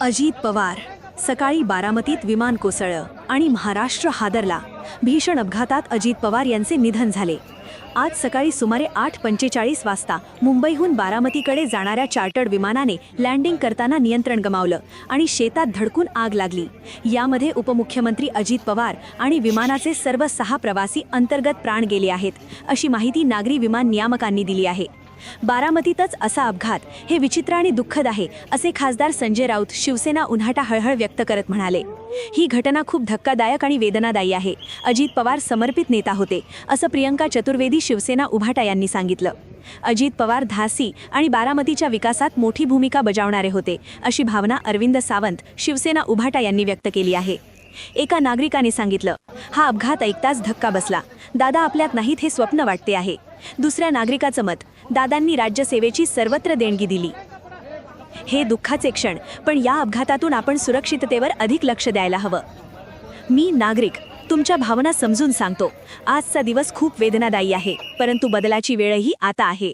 अजित पवार. सकाळी बारामतीत विमान कोसळलं आणि महाराष्ट्र हादरला. भीषण अपघातात अजित पवार यांचे निधन झाले. आज सकाळी सुमारे 8:45 वाजता मुंबईहून बारामतीकडे जाणाऱ्या चार्टर्ड विमानाने लँडिंग करताना नियंत्रण गमावलं आणि शेतात धडकून आग लागली. यामध्ये उपमुख्यमंत्री अजित पवार आणि विमानाचे सर्व 6 प्रवासी अंतर्गत प्राण गेले आहेत, अशी माहिती नागरी विमान नियामकांनी दिली आहे. बारामतीतच असा अपघात हे विचित्र आणि दुःखद आहे, असे खासदार संजय राऊत शिवसेना उन्हाटा हळहळ व्यक्त करत म्हणाले. ही घटना खूप धक्कादायक आणि वेदनादायी आहे. अजित पवार समर्पित नेता होते, असं प्रियंका चतुर्वेदी शिवसेना उभाटा यांनी सांगितलं. अजित पवार धासी आणि बारामतीच्या विकासात मोठी भूमिका बजावणारे होते, अशी भावना अरविंद सावंत शिवसेना उभाटा यांनी व्यक्त केली आहे. एका नागरिकाने सांगितलं, हा अपघात ऐकताच धक्का बसला. दादा आपल्यात नाहीत हे स्वप्न वाटते आहे. दुसऱ्या नागरिकाचं मत, दादांनी राज्यसेवेची सर्वत्र देणगी दिली. हे दुःखाचे क्षण, पण या अपघातातून आपण सुरक्षिततेवर अधिक लक्ष द्यायला हवं. मी नागरिक तुमच्या भावना समजून सांगतो. आजचा दिवस खूप वेदनादायी आहे, परंतु बदलाची वेळही आता आहे.